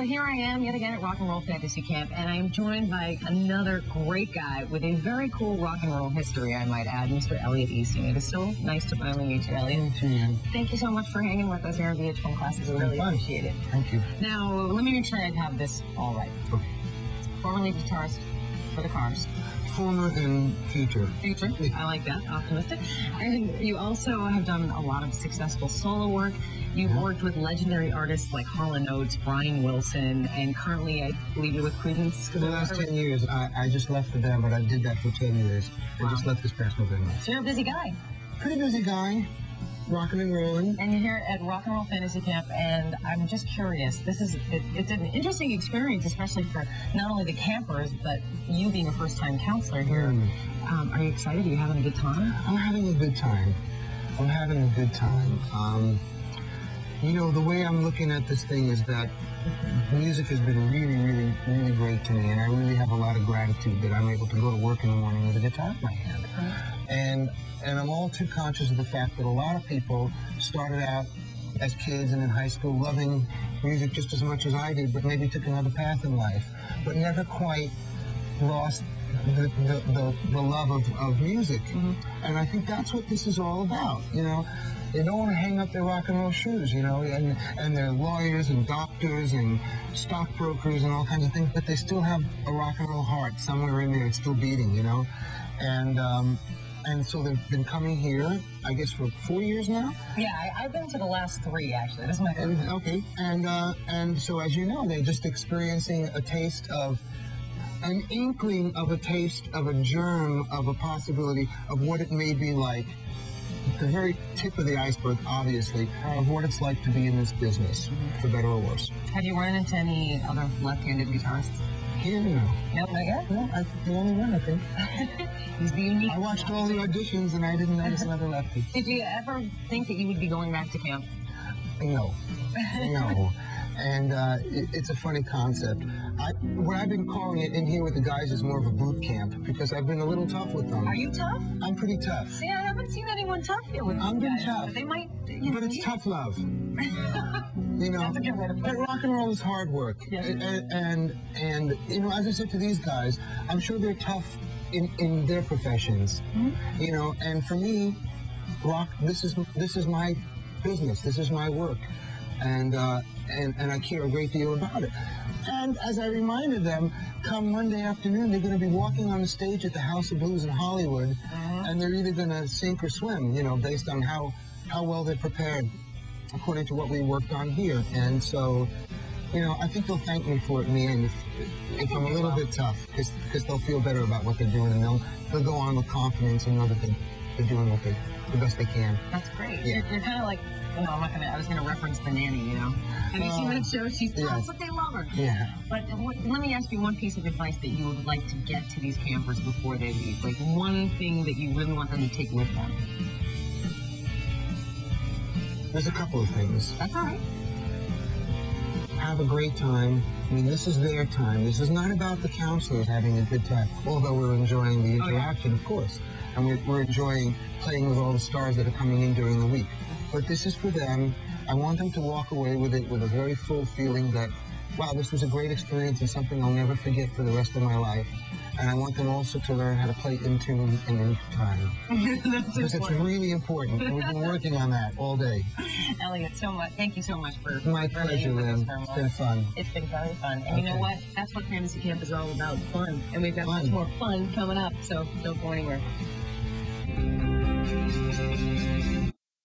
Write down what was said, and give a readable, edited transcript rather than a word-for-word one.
So here I am yet again at Rock and Roll Fantasy Camp, and I am joined by another great guy with a very cool rock and roll history, I might add, Mr. Elliot Easton. It is so nice to finally meet you, Elliot. Thank you so much for hanging with us here in VH1 Classes. I really appreciate it. Thank you. Now, let me make sure I have this all right. Okay. Formerly guitarist for the Cars. Former and future. Future. I like that. Optimistic. And you also have done a lot of successful solo work. You've worked with legendary artists like Hall & Oates, Brian Wilson, and currently I believe you're with Creedence. For the last 10 years, I just left the band, but I did that for 10 years. Wow. I just left this past November. So you're a busy guy. Pretty busy guy. Rocking and rolling. And you're here at Rock and Roll Fantasy Camp, and I'm just curious. It's an interesting experience, especially for not only the campers, but you being a first-time counselor here. Are you excited? Are you having a good time? I'm having a good time. I'm having a good time. You know, the way I'm looking at this thing is that music has been really, really great to me, and I really have a lot of gratitude that I'm able to go to work in the morning with a guitar in my hand. And I'm all too conscious of the fact that a lot of people started out as kids and in high school loving music just as much as I did, but maybe took another path in life, but never quite lost the love of music. And I think that's what this is all about, you know. They don't want to hang up their rock and roll shoes, you know, and they're lawyers and doctors and stockbrokers and all kinds of things, but they still have a rock and roll heart somewhere in there. It's still beating, you know. And so they've been coming here, I guess, for 4 years now? Yeah, I've been to the last 3, actually. This is my third. Okay, and so as you know, they're just experiencing a taste of, an inkling of a taste of a germ of a possibility of what it may be like. The very tip of the iceberg, obviously, of what it's like to be in this business, for better or worse. Have you run into any other left-handed guitarists? Here, no. No, not yet? No, I'm the only one, I think. He's the unique. I watched all the auditions and I didn't notice another lefty. Did you ever think that you would be going back to camp? No. No. And it's a funny concept. What I've been calling it in here with the guys is more of a boot camp, because I've been a little tough with them. Are you tough? I'm pretty tough. See, I haven't seen anyone tough here with I'm guys. tough. But they might, but it's tough love. You know, that's a good way to put it. Rock and roll is hard work. Yes. And you know, as I said to these guys, I'm sure they're tough in their professions. You know, and for me, rock, this is my business. This is my work. And I care a great deal about it. And as I reminded them, come Monday afternoon, they're going to be walking on the stage at the House of Blues in Hollywood, and they're either going to sink or swim, you know, based on how well they're prepared, according to what we worked on here. And so, you know, I think they'll thank me for it in the end if I'm a little bit tough, because they'll feel better about what they're doing, and they'll go on with confidence and know that they're doing the best they can. That's great. Yeah. You're kind of like, well, I was going to reference the nanny, you know. Have you seen that show? She's tough, but they love her. Yeah. But let me ask you one piece of advice that you would like to get to these campers before they leave. Like one thing that you really want them to take with them. There's a couple of things. That's all right. Have a great time. I mean, this is their time. This is not about the counselors having a good time, although we're enjoying the interaction, of course. And we're enjoying playing with all the stars that are coming in during the week. But this is for them. I want them to walk away with it with a very full feeling that, wow, this was a great experience and something I'll never forget for the rest of my life. And I want them also to learn how to play in tune and in time. Because it's really important. And we've been working on that all day. Elliot, thank you so much for my pleasure, Lynn. It's been fun. It's been very fun. And you know what? That's what Fantasy Camp is all about, fun. And we've got much more fun coming up, so don't go anywhere.